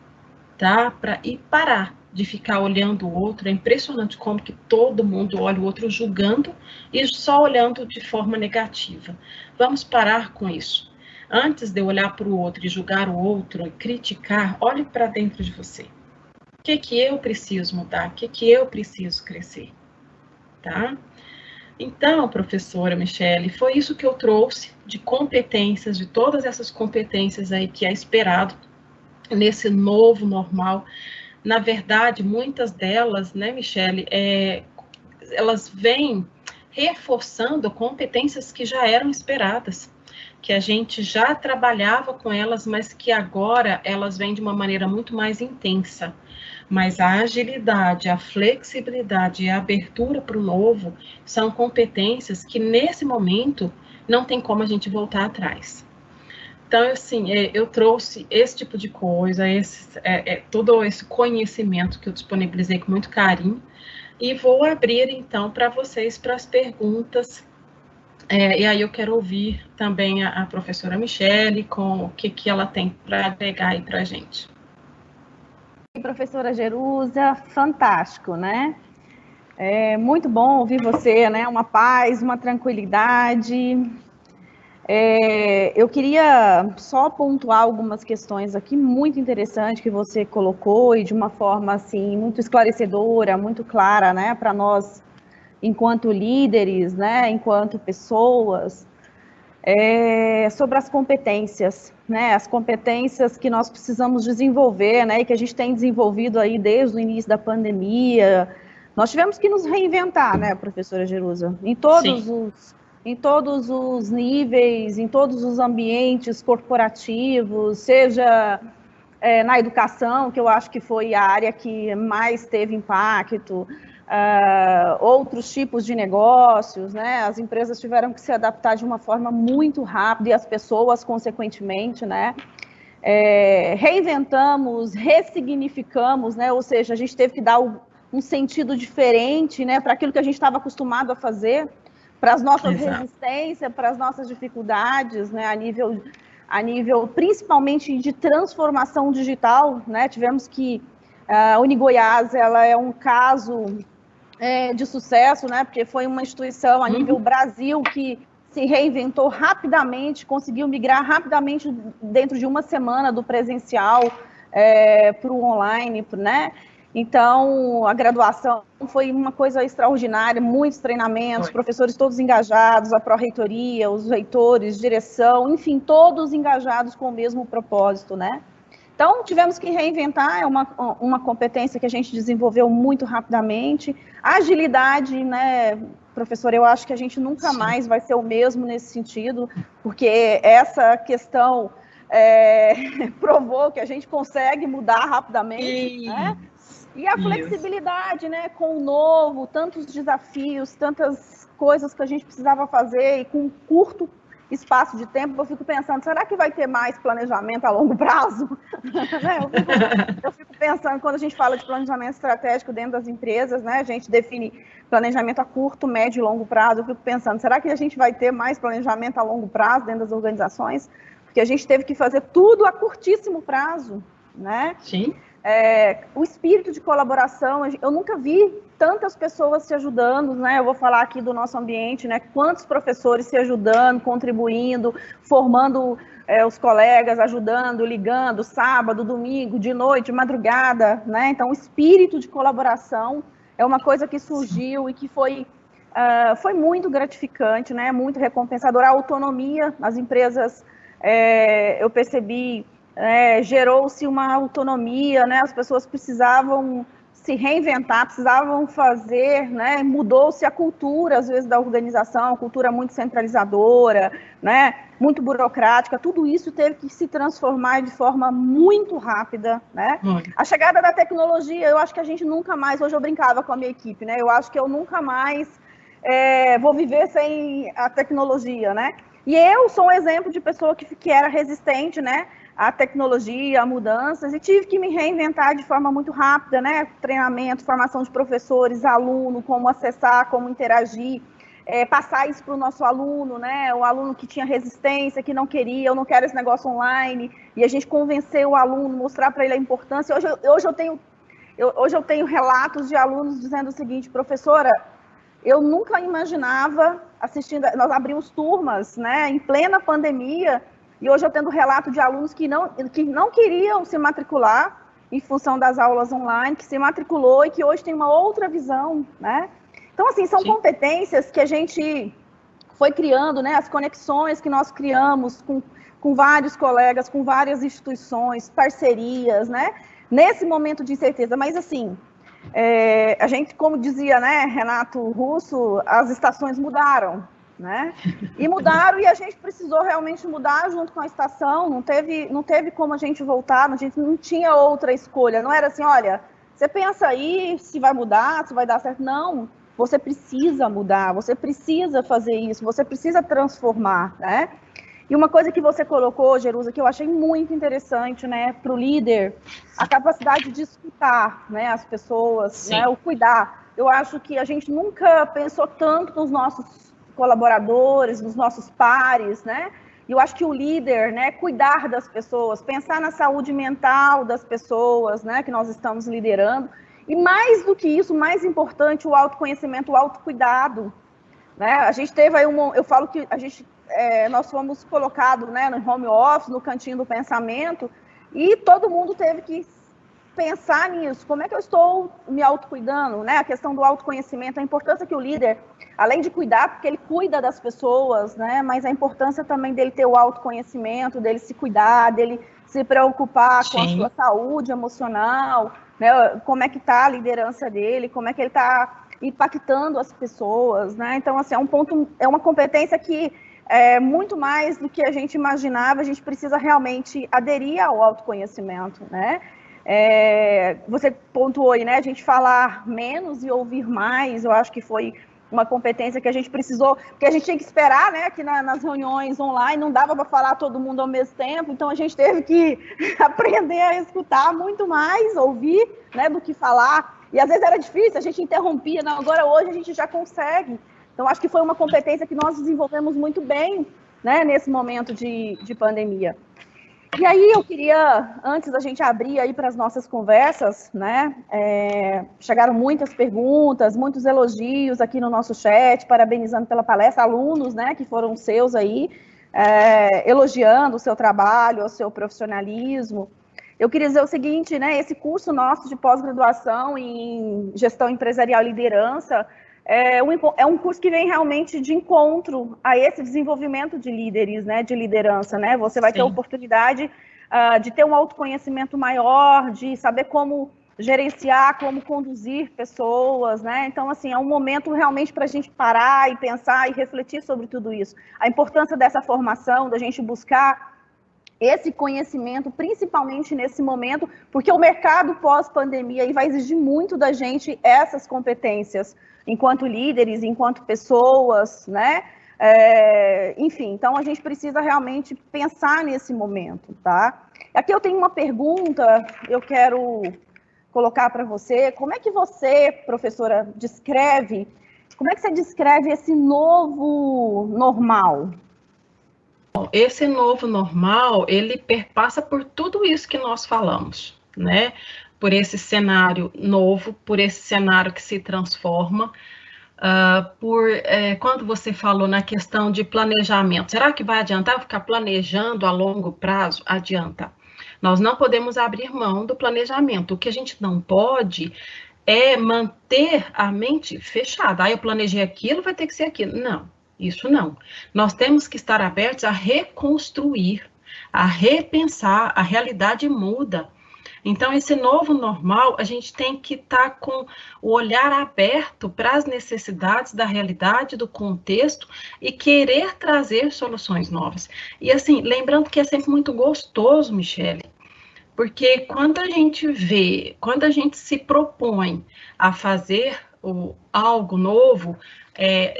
tá? E parar de ficar olhando o outro. É impressionante como que todo mundo olha o outro julgando e só olhando de forma negativa. Vamos parar com isso. Antes de eu olhar para o outro e julgar o outro e criticar, olhe para dentro de você. O que eu preciso mudar? O que eu preciso crescer? Tá? Então, professora Michele, foi isso que eu trouxe de competências, de todas essas competências aí que é esperado nesse novo normal. Na verdade, muitas delas, né, Michele, elas vêm reforçando competências que já eram esperadas, que a gente já trabalhava com elas, mas que agora elas vêm de uma maneira muito mais intensa. Mas a agilidade, a flexibilidade e a abertura para o novo são competências que, nesse momento, não tem como a gente voltar atrás. Então, assim, eu trouxe esse tipo de coisa, todo esse conhecimento que eu disponibilizei com muito carinho, e vou abrir, então, para vocês, para as perguntas. E aí eu quero ouvir também a professora Michele, com o que ela tem para agregar aí para a gente. Professora Jerusa, fantástico, né? É muito bom ouvir você, né? Uma paz, uma tranquilidade. Eu queria só pontuar algumas questões aqui muito interessantes que você colocou e de uma forma assim muito esclarecedora, muito clara, né? Para nós, enquanto líderes, né? Enquanto pessoas. Sobre as competências, né? As competências que nós precisamos desenvolver, né? E que a gente tem desenvolvido aí desde o início da pandemia. Nós tivemos que nos reinventar, né, professora Jerusa? Em todos os níveis, em todos os ambientes corporativos, seja na educação, que eu acho que foi a área que mais teve impacto, outros tipos de negócios, né? As empresas tiveram que se adaptar de uma forma muito rápida e as pessoas, consequentemente, né? Reinventamos, ressignificamos, né? Ou seja, a gente teve que dar um sentido diferente, né? Para aquilo que a gente estava acostumado a fazer, para as nossas resistências, para as nossas dificuldades, né? A nível principalmente de transformação digital, né? Tivemos que a UniGoiás, ela é um caso de sucesso, né? Porque foi uma instituição a nível Brasil que se reinventou rapidamente, conseguiu migrar rapidamente dentro de uma semana do presencial para o online, né? Então, a graduação foi uma coisa extraordinária, muitos treinamentos, professores todos engajados, a pró-reitoria, os reitores, direção, enfim, todos engajados com o mesmo propósito, né? Então, tivemos que reinventar, é uma competência que a gente desenvolveu muito rapidamente. A agilidade, né, professor, eu acho que a gente nunca mais vai ser o mesmo nesse sentido, porque essa questão provou que a gente consegue mudar rapidamente, né? E a flexibilidade, né, com o novo, tantos desafios, tantas coisas que a gente precisava fazer e com um curto espaço de tempo, eu fico pensando, será que vai ter mais planejamento a longo prazo? Né? Eu fico pensando, quando a gente fala de planejamento estratégico dentro das empresas, né, a gente define planejamento a curto, médio e longo prazo, eu fico pensando, será que a gente vai ter mais planejamento a longo prazo dentro das organizações? Porque a gente teve que fazer tudo a curtíssimo prazo, né? Sim. O espírito de colaboração, eu nunca vi tantas pessoas se ajudando, né? Eu vou falar aqui do nosso ambiente, né? Quantos professores se ajudando, contribuindo, formando os colegas, ajudando, ligando, sábado, domingo, de noite, madrugada, né? Então, o espírito de colaboração é uma coisa que surgiu e que foi muito gratificante, né? Muito recompensador. A autonomia, as empresas, eu percebi, gerou-se uma autonomia, né? As pessoas precisavam se reinventar, precisavam fazer, né? Mudou-se a cultura, às vezes, da organização, cultura muito centralizadora, né? Muito burocrática, tudo isso teve que se transformar de forma muito rápida, né? A chegada da tecnologia, eu acho que a gente nunca mais, hoje eu brincava com a minha equipe, né? Eu acho que eu nunca mais vou viver sem a tecnologia, né? E eu sou um exemplo de pessoa que era resistente, né, à tecnologia, a mudanças, e tive que me reinventar de forma muito rápida, né? Treinamento, formação de professores, aluno, como acessar, como interagir, passar isso para o nosso aluno, né? O aluno que tinha resistência, que não queria, eu não quero esse negócio online, e a gente convencer o aluno, mostrar para ele a importância. Hoje eu tenho relatos de alunos dizendo o seguinte: professora, eu nunca imaginava assistindo, nós abrimos turmas, né, em plena pandemia, e hoje eu tendo relato de alunos que não queriam se matricular em função das aulas online, que se matriculou e que hoje tem uma outra visão, né? Então, assim, são competências que a gente foi criando, né, as conexões que nós criamos com vários colegas, com várias instituições, parcerias, né, nesse momento de incerteza. Mas, assim, a gente, como dizia, né, Renato Russo, as estações mudaram, né? E mudaram, e a gente precisou realmente mudar junto com a estação. Não teve como a gente voltar, a gente não tinha outra escolha. Não era assim, olha, você pensa aí se vai mudar, se vai dar certo. Não, você precisa mudar, você precisa fazer isso, você precisa transformar, né? E uma coisa que você colocou, Jerusa, que eu achei muito interessante, né, para o líder, a capacidade de escutar, né, as pessoas, né, o cuidar. Eu acho que a gente nunca pensou tanto nos nossos colaboradores, nos nossos pares, né? E eu acho que o líder, né, cuidar das pessoas, pensar na saúde mental das pessoas, né, que nós estamos liderando. E mais do que isso, mais importante, o autoconhecimento, o autocuidado, né? A gente teve aí eu falo que nós fomos colocados, né, no home office, no cantinho do pensamento, e todo mundo teve que pensar nisso. Como é que eu estou me autocuidando, né? A questão do autoconhecimento, a importância que o líder, além de cuidar, porque ele cuida das pessoas, né? Mas a importância também dele ter o autoconhecimento, dele se cuidar, dele se preocupar com a sua saúde emocional, né? Como é que está a liderança dele, como é que ele está impactando as pessoas, né? Então, assim, é uma competência que muito mais do que a gente imaginava, a gente precisa realmente aderir ao autoconhecimento, né? Você pontuou aí, né? A gente falar menos e ouvir mais, eu acho que foi uma competência que a gente precisou, porque a gente tinha que esperar, né? Que nas reuniões online não dava para falar todo mundo ao mesmo tempo, então a gente teve que aprender a escutar muito mais, ouvir, né? Do que falar. E às vezes era difícil, a gente interrompia, não, agora hoje a gente já consegue. Então, acho que foi uma competência que nós desenvolvemos muito bem, né, nesse momento de pandemia. E aí eu queria, antes da gente abrir aí para as nossas conversas, né, chegaram muitas perguntas, muitos elogios aqui no nosso chat, parabenizando pela palestra, alunos, né, que foram seus aí, elogiando o seu trabalho, o seu profissionalismo. Eu queria dizer o seguinte, né, esse curso nosso de pós-graduação em gestão empresarial e liderança é um curso que vem realmente de encontro a esse desenvolvimento de líderes, né, de liderança, né? Você vai ter a oportunidade de ter um autoconhecimento maior, de saber como gerenciar, como conduzir pessoas, né? Então, assim, é um momento realmente para a gente parar e pensar e refletir sobre tudo isso. A importância dessa formação, da gente buscar esse conhecimento, principalmente nesse momento, porque o mercado pós-pandemia vai exigir muito da gente essas competências, enquanto líderes, enquanto pessoas, né? Enfim, então a gente precisa realmente pensar nesse momento, tá? Aqui eu tenho uma pergunta, eu quero colocar para você. Como é que você, professora, como é que você descreve esse novo normal? Esse novo normal, ele perpassa por tudo isso que nós falamos, né? Por esse cenário novo, por esse cenário que se transforma, quando você falou na questão de planejamento, será que vai adiantar ficar planejando a longo prazo? Adianta. Nós não podemos abrir mão do planejamento. O que a gente não pode é manter a mente fechada. Eu planejei aquilo, vai ter que ser aquilo. Não, isso não. Nós temos que estar abertos a reconstruir, a repensar. A realidade muda. Então, esse novo normal, a gente tem que estar com o olhar aberto para as necessidades da realidade, do contexto, e querer trazer soluções novas. E assim, lembrando que é sempre muito gostoso, Michele, porque quando a gente se propõe a fazer algo novo,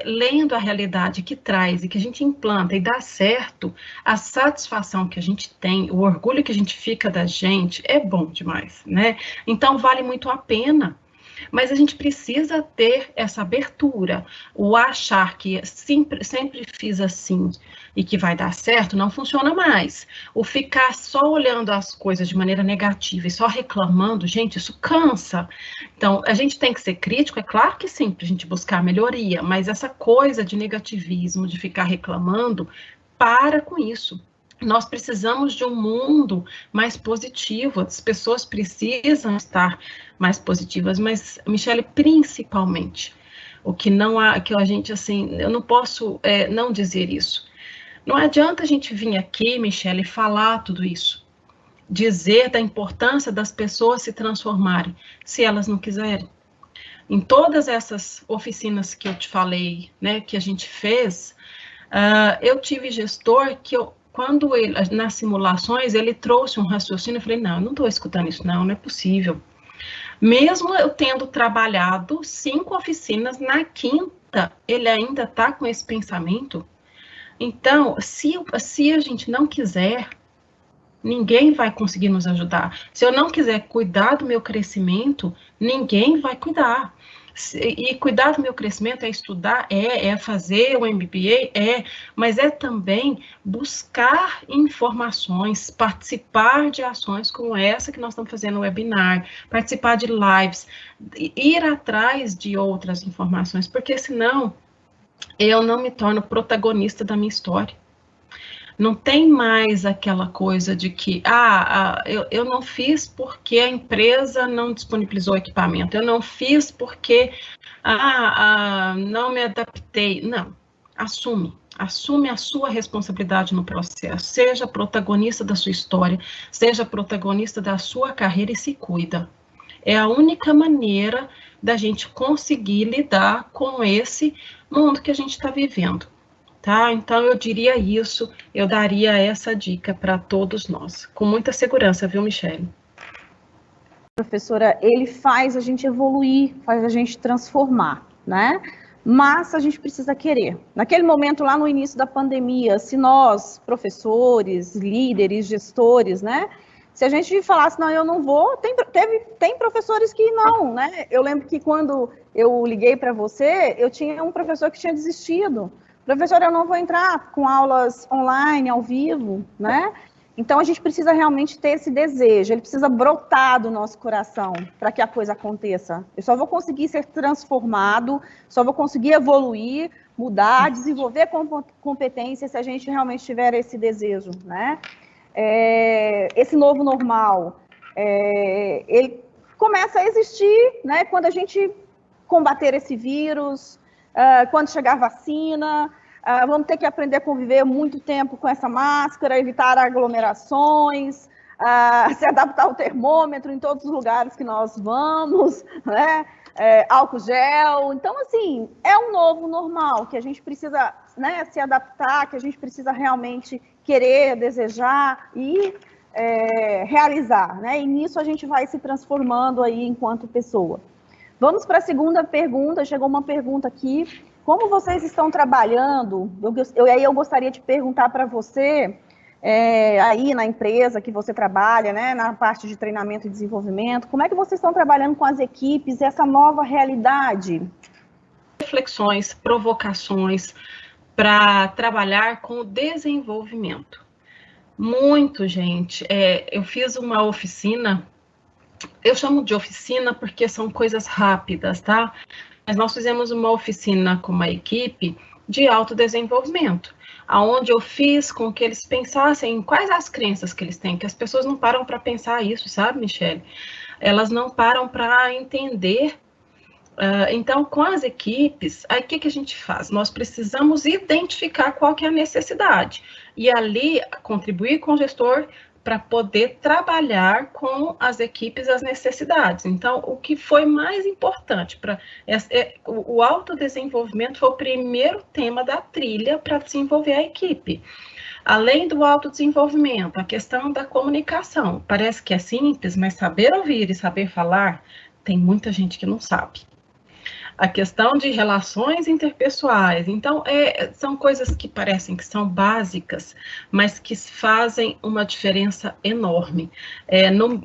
lendo a realidade que traz e que a gente implanta e dá certo, a satisfação que a gente tem, o orgulho que a gente fica da gente é bom demais, né? Então vale muito a pena. Mas a gente precisa ter essa abertura. O achar que sempre fiz assim e que vai dar certo não funciona mais. O ficar só olhando as coisas de maneira negativa e só reclamando, gente, isso cansa. Então, a gente tem que ser crítico, é claro que sim, para a gente buscar melhoria, mas essa coisa de negativismo, de ficar reclamando, para com isso. Nós precisamos de um mundo mais positivo, as pessoas precisam estar mais positivas, mas, Michele, principalmente, o que não há, que a gente, assim, eu não posso não dizer isso. Não adianta a gente vir aqui, Michele, falar tudo isso, dizer da importância das pessoas se transformarem, se elas não quiserem. Em todas essas oficinas que eu te falei, né, que a gente fez, eu tive gestor que quando ele, nas simulações, ele trouxe um raciocínio, eu falei, não, eu não estou escutando isso, não é possível. Mesmo eu tendo trabalhado 5 oficinas, na quinta, ele ainda está com esse pensamento. Então, se a gente não quiser, ninguém vai conseguir nos ajudar. Se eu não quiser cuidar do meu crescimento, ninguém vai cuidar. E cuidar do meu crescimento é estudar, é fazer o MBA, mas é também buscar informações, participar de ações como essa que nós estamos fazendo no webinar, participar de lives, ir atrás de outras informações, porque senão eu não me torno protagonista da minha história. Não tem mais aquela coisa de que, eu não fiz porque a empresa não disponibilizou equipamento, eu não fiz porque, não me adaptei. Não, assume a sua responsabilidade no processo, seja protagonista da sua história, seja protagonista da sua carreira e se cuida. É a única maneira da gente conseguir lidar com esse mundo que a gente está vivendo. Tá? Então, eu diria isso, eu daria essa dica para todos nós, com muita segurança, viu, Michele? Professora, ele faz a gente evoluir, faz a gente transformar, né? Mas a gente precisa querer. Naquele momento, lá no início da pandemia, se nós, professores, líderes, gestores, né? Se a gente falasse, não, eu não vou, tem professores que não, né? Eu lembro que quando eu liguei para você, eu tinha um professor que tinha desistido. Professor, eu não vou entrar com aulas online, ao vivo, né? Então, a gente precisa realmente ter esse desejo, ele precisa brotar do nosso coração para que a coisa aconteça. Eu só vou conseguir ser transformado, só vou conseguir evoluir, mudar, desenvolver competências se a gente realmente tiver esse desejo, né? Esse novo normal, ele começa a existir, né? Quando a gente combater esse vírus, quando chegar a vacina, vamos ter que aprender a conviver muito tempo com essa máscara, evitar aglomerações, se adaptar ao termômetro em todos os lugares que nós vamos, né? Álcool gel. Então, assim, é um novo normal que a gente precisa, né, se adaptar, que a gente precisa realmente querer, desejar e realizar, né? E nisso a gente vai se transformando aí enquanto pessoa. Vamos para a segunda pergunta. Chegou uma pergunta aqui. Como vocês estão trabalhando? Eu gostaria de perguntar para você, aí na empresa que você trabalha, né, na parte de treinamento e desenvolvimento, como é que vocês estão trabalhando com as equipes, essa nova realidade? Reflexões, provocações para trabalhar com o desenvolvimento. Muito, gente. Eu fiz uma oficina, eu chamo de oficina porque são coisas rápidas, tá? Mas nós fizemos uma oficina com uma equipe de autodesenvolvimento, aonde eu fiz com que eles pensassem em quais as crenças que eles têm, que as pessoas não param para pensar isso, sabe, Michele? Elas não param para entender. Então, com as equipes, aí o que a gente faz? Nós precisamos identificar qual que é a necessidade, e ali contribuir com o gestor para poder trabalhar com as equipes as necessidades. Então, o que foi mais importante para o autodesenvolvimento foi o primeiro tema da trilha para desenvolver a equipe. Além do autodesenvolvimento, a questão da comunicação. Parece que é simples, mas saber ouvir e saber falar, tem muita gente que não sabe. a questão de relações interpessoais. Então, são coisas que parecem que são básicas, mas que fazem uma diferença enorme.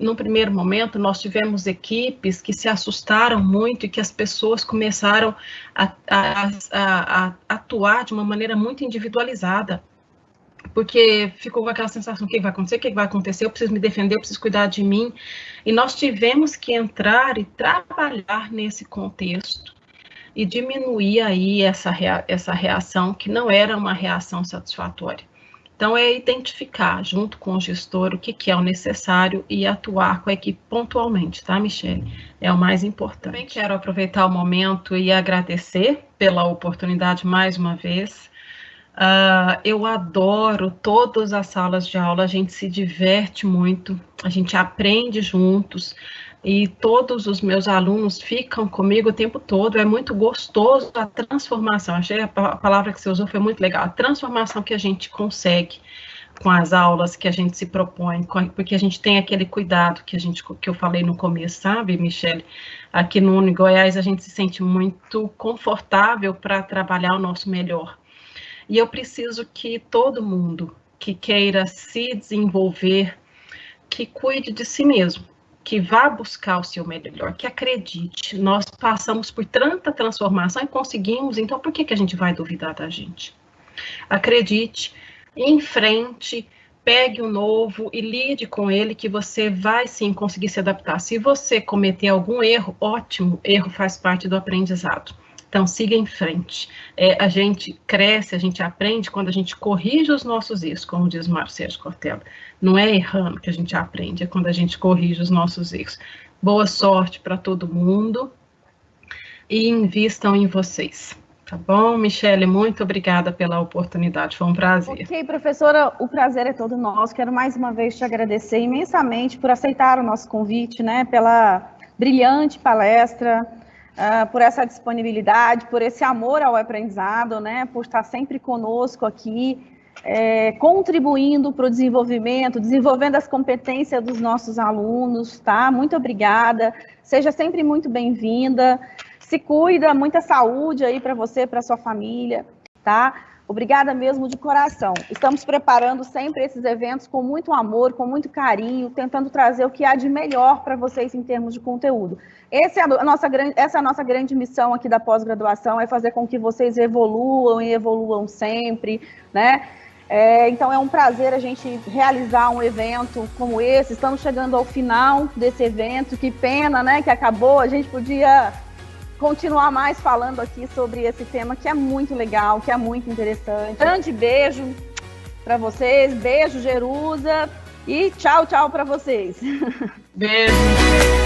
No primeiro momento, nós tivemos equipes que se assustaram muito e que as pessoas começaram a atuar de uma maneira muito individualizada, porque ficou com aquela sensação, o que vai acontecer, o que vai acontecer, eu preciso me defender, eu preciso cuidar de mim, e nós tivemos que entrar e trabalhar nesse contexto, e diminuir aí essa reação, que não era uma reação satisfatória. Então, é identificar, junto com o gestor, o que é o necessário e atuar com a equipe pontualmente, tá, Michele? É o mais importante. Também quero aproveitar o momento e agradecer pela oportunidade mais uma vez. Eu adoro todas as salas de aula, a gente se diverte muito, a gente aprende juntos, e todos os meus alunos ficam comigo o tempo todo, é muito gostoso a transformação, achei a palavra que você usou foi muito legal, a transformação que a gente consegue com as aulas que a gente se propõe, porque a gente tem aquele cuidado que eu falei no começo, sabe, Michele? Aqui no UniGoiás a gente se sente muito confortável para trabalhar o nosso melhor. E eu preciso que todo mundo que queira se desenvolver, que cuide de si mesmo, que vá buscar o seu melhor, que acredite. Nós passamos por tanta transformação e conseguimos, então por que a gente vai duvidar da gente? Acredite, em frente, pegue o novo e lide com ele, que você vai sim conseguir se adaptar. Se você cometer algum erro, ótimo, erro faz parte do aprendizado. Então, siga em frente. A gente cresce, a gente aprende quando a gente corrige os nossos erros, como diz Mário Sérgio Cortella. Não é errando que a gente aprende, é quando a gente corrige os nossos erros. Boa sorte para todo mundo e invistam em vocês. Tá bom, Michele? Muito obrigada pela oportunidade, foi um prazer. Ok, professora, o prazer é todo nosso. Quero mais uma vez te agradecer imensamente por aceitar o nosso convite, né, pela brilhante palestra, por essa disponibilidade, por esse amor ao aprendizado, né, por estar sempre conosco aqui, contribuindo para o desenvolvimento, desenvolvendo as competências dos nossos alunos, tá? Muito obrigada, seja sempre muito bem-vinda, se cuida, muita saúde aí para você, para sua família, tá? Obrigada mesmo de coração. Estamos preparando sempre esses eventos com muito amor, com muito carinho, tentando trazer o que há de melhor para vocês em termos de conteúdo. Essa é a nossa grande missão aqui da pós-graduação, é fazer com que vocês evoluam e evoluam sempre, né? Então é um prazer a gente realizar um evento como esse. Estamos chegando ao final desse evento, que pena, né, que acabou. A gente podia continuar mais falando aqui sobre esse tema que é muito legal, que é muito interessante. Grande beijo para vocês, beijo, Jerusa, e tchau, tchau para vocês. Beijo.